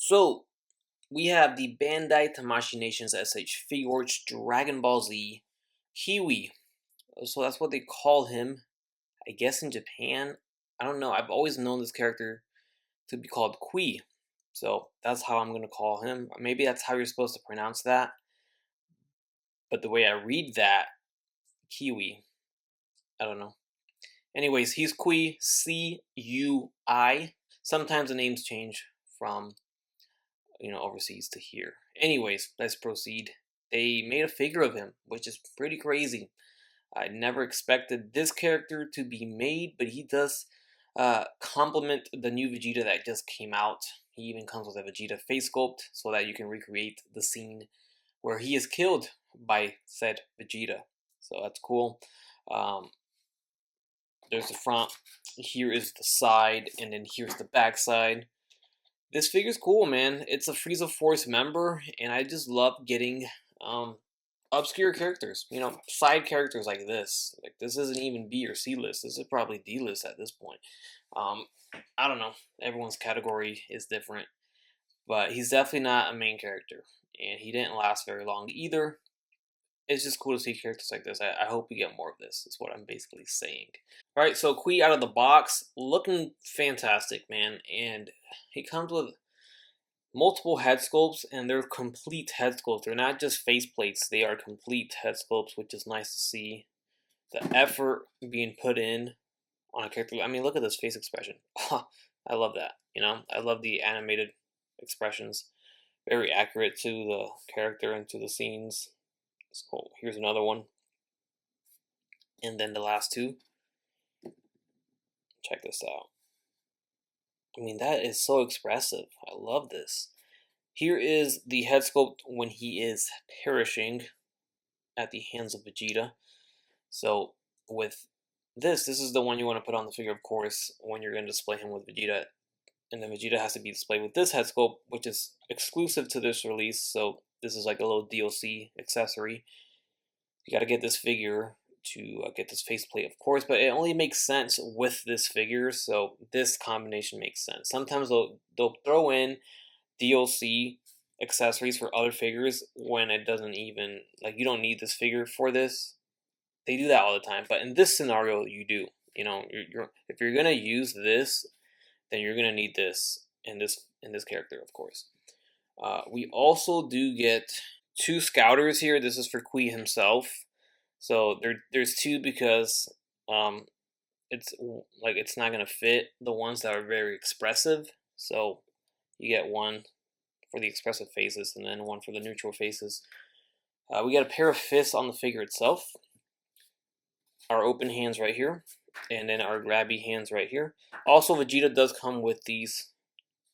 So we have the Bandai Tamashii Nations S.H.Figuarts Dragon Ball Z Kiwi. So that's what they call him. I guess in Japan. I don't know. I've always known this character to be called Kui. So that's how I'm gonna call him. Maybe that's how you're supposed to pronounce that. But the way I read that, Kiwi, I don't know. Anyways, he's Kui, CUI. Sometimes the names change from overseas to here. Anyways, let's proceed. They made a figure of him, which is pretty crazy. I never expected this character to be made, but he does complement the new Vegeta that just came out. He even comes with a Vegeta face sculpt so that you can recreate the scene where he is killed by said Vegeta. So that's cool. Um, there's the front. Here is the side, and then here's the back side. This figure's cool, man. It's a Frieza Force member, and I just love getting obscure characters. Side characters like this. Like this isn't even B or C list. This is probably D list at this point. Um, I don't know. Everyone's category is different, but he's definitely not a main character, and he didn't last very long either. It's just cool to see characters like this. I hope we get more of this. Is what I'm basically saying. All right, so Kui out of the box, looking fantastic, man, and he comes with multiple head sculpts, and they're complete head sculpts. They're not just face plates; they are complete head sculpts, which is nice to see. The effort being put in on a character. I mean, look at this face expression. I love that. I love the animated expressions. Very accurate to the character and to the scenes. So here's another one, and then the last two. Check this out. I mean, that is so expressive. I love this. Here is the head sculpt when he is perishing at the hands of Vegeta. So with this is the one you want to put on the figure, of course, when you're going to display him with Vegeta. And then Vegeta has to be displayed with this head sculpt, which is exclusive to this release. So this is like a little DLC accessory. You got to get this figure to get this faceplate, of course, but it only makes sense with this figure. So this combination makes sense. Sometimes they'll throw in DLC accessories for other figures when it doesn't even, like, you don't need this figure for this. They do that all the time, but in this scenario you do. If you're gonna use this, then you're gonna need this in this character, of course. We also do get two scouters here. This is for Kui himself. So there's two because it's not gonna fit the ones that are very expressive. So you get one for the expressive faces and then one for the neutral faces. We got a pair of fists on the figure itself, our open hands right here, and then our grabby hands right here. Also, Vegeta does come with these.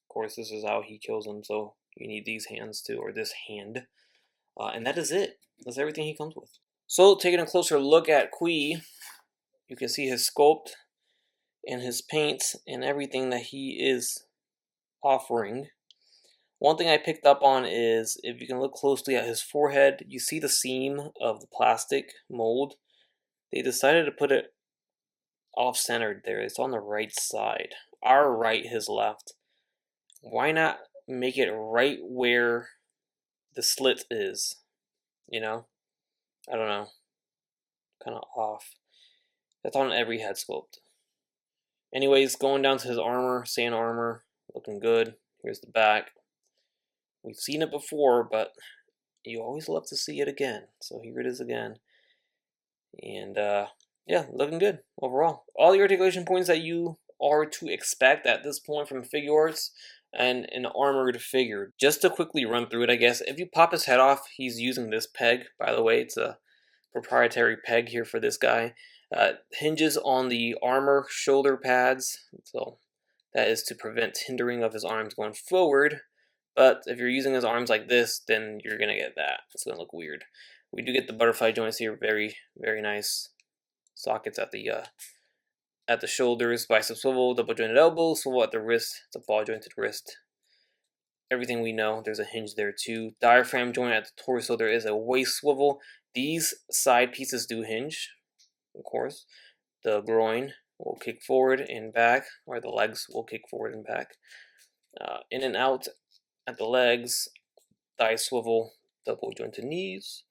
Of course, this is how he kills him, so you need these hands too, or this hand. And that is it. That's everything he comes with. So, taking a closer look at Kui, you can see his sculpt and his paints and everything that he is offering. One thing I picked up on is, if you can look closely at his forehead, you see the seam of the plastic mold. They decided to put it off-centered there. It's on the right side. Our right, his left. Why not make it right where the slit is? I don't know. Kind of off. That's on every head sculpt. Anyways, going down to his armor, sand armor, looking good. Here's the back. We've seen it before, but you always love to see it again. So here it is again. And yeah, looking good overall. All the articulation points that you are to expect at this point from Figuarts and an armored figure. Just to quickly run through it, I guess, if you pop his head off, he's using this peg, by the way. It's a proprietary peg here for this guy. Hinges on the armor shoulder pads, so that is to prevent hindering of his arms going forward. But if you're using his arms like this, then you're going to get that. It's going to look weird. We do get the butterfly joints here, very, very nice sockets at the shoulders, bicep swivel, double jointed elbow, swivel at the wrist, it's a ball jointed wrist. Everything we know, there's a hinge there too. Diaphragm joint at the torso, there is a waist swivel. These side pieces do hinge, of course. The groin will kick forward and back, or the legs will kick forward and back. In and out at the legs, thigh swivel, double jointed knees.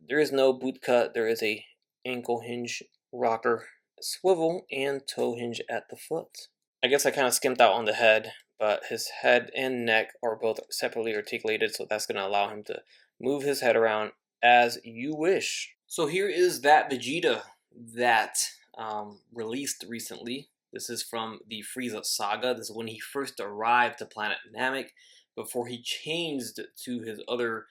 There is no boot cut. There is a ankle hinge, rocker, swivel, and toe hinge at the foot. I guess I kind of skimped out on the head, but his head and neck are both separately articulated, so that's going to allow him to move his head around as you wish. So here is that Vegeta that released recently. This is from the Frieza Saga. This is when he first arrived to planet Namek before he changed to his other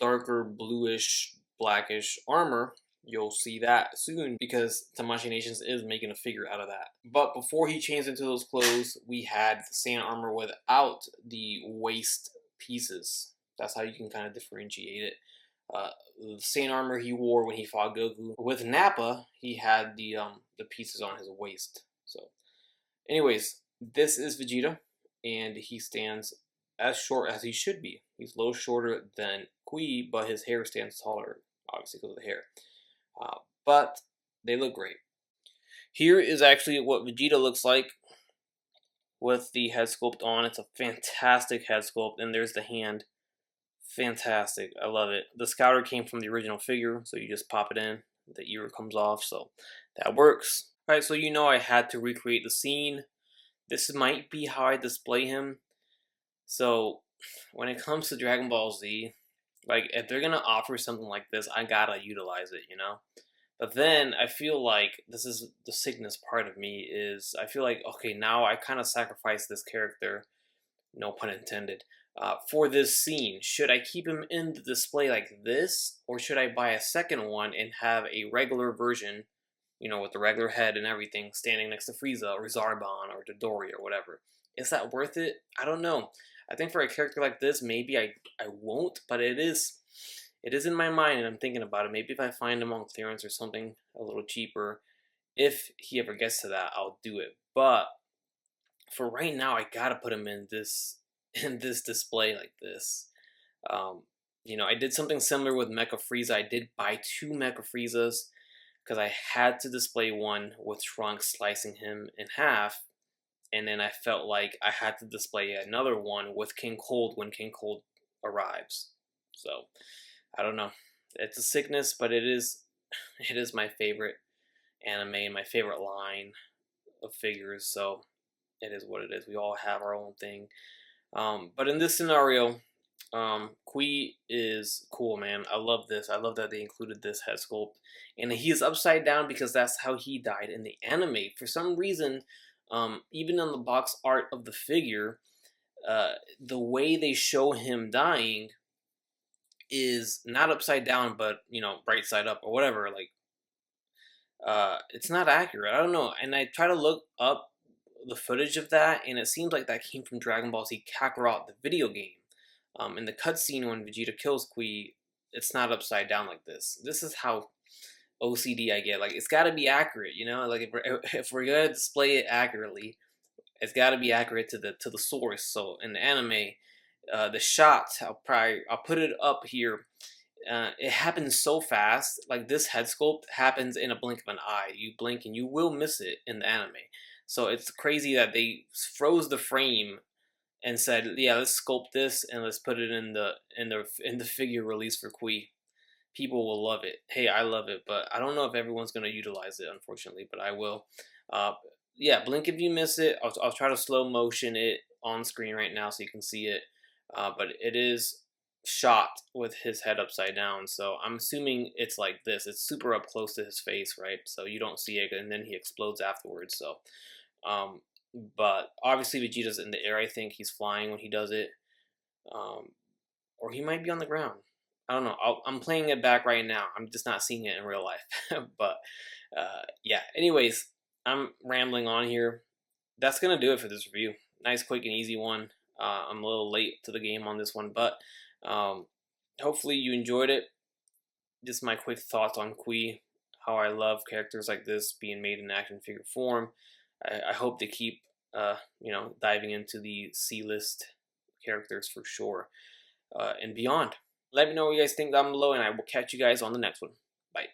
darker bluish, blackish armor. You'll see that soon because Tamashii Nations is making a figure out of that. But before he changed into those clothes, we had the sand armor without the waist pieces. That's how you can kind of differentiate it. The sand armor he wore when he fought Goku. With Nappa, he had the pieces on his waist. So, anyways, this is Vegeta, and he stands as short as he should be. He's a little shorter than Kiwi, but his hair stands taller, obviously because of the hair. But they look great. Here is actually what Vegeta looks like with the head sculpt on. It's a fantastic head sculpt, and there's the hand. Fantastic. I love it. The scouter came from the original figure, so you just pop it in, the ear comes off, so that works. Alright, so you know I had to recreate the scene. This might be how I display him. So when it comes to Dragon Ball Z, like if they're gonna offer something like this, I gotta utilize it, you know? But then I feel like this is the sickness part of me is I feel like, okay, now I kind of sacrificed this character, no pun intended, for this scene. Should I keep him in the display like this, or should I buy a second one and have a regular version, you know, with the regular head and everything, standing next to Frieza or Zarbon or Dodori or whatever? Is that worth it? I don't know. I think for a character like this, maybe I won't, but it is in my mind and I'm thinking about it. Maybe if I find him on clearance or something a little cheaper, if he ever gets to that, I'll do it. But for right now, I gotta put him in this display like this. You know, I did something similar with Mecha Frieza. I did buy 2 Mecha Friezas because I had to display one with Trunks slicing him in half, and then I felt like I had to display another one with King Cold when King Cold arrives. So I don't know. It's a sickness, but it is my favorite anime and my favorite line of figures. So it is what it is. We all have our own thing. But in this scenario, Kiwi is cool, man. I love this. I love that they included this head sculpt. And he is upside down because that's how he died in the anime. For some reason, even on the box art of the figure, the way they show him dying is not upside down, but, you know, right side up or whatever. Like, it's not accurate. I don't know. And I try to look up the footage of that, and it seems like that came from Dragon Ball Z Kakarot, the video game. In the cutscene when Vegeta kills Kiwi, it's not upside down like this. This is how OCD I get. Like, it's got to be accurate, you know. Like, if we're gonna display it accurately, it's got to be accurate to the source. So in the anime, the shot, I'll put it up here. It happens so fast. Like, this head sculpt happens in a blink of an eye. You blink and you will miss it in the anime. So it's crazy that they froze the frame and said, "Yeah, let's sculpt this and let's put it in the figure release for Kiwi." People will love it. Hey, I love it, but I don't know if everyone's gonna utilize it, unfortunately. But I will. Yeah, blink if you miss it. I'll try to slow motion it on screen right now so you can see it. But it is shot with his head upside down, so I'm assuming it's like this. It's super up close to his face, right? So you don't see it, and then he explodes afterwards. So, but obviously Vegeta's in the air. I think he's flying when he does it, or he might be on the ground. I don't know. I'm playing it back right now. I'm just not seeing it in real life. But yeah. Anyways, I'm rambling on here. That's gonna do it for this review. Nice, quick, and easy one. I'm a little late to the game on this one, but hopefully you enjoyed it. Just my quick thoughts on Kiwi, how I love characters like this being made in action figure form. I hope to keep you know, diving into the C-list characters for sure, and beyond. Let me know what you guys think down below, and I will catch you guys on the next one. Bye.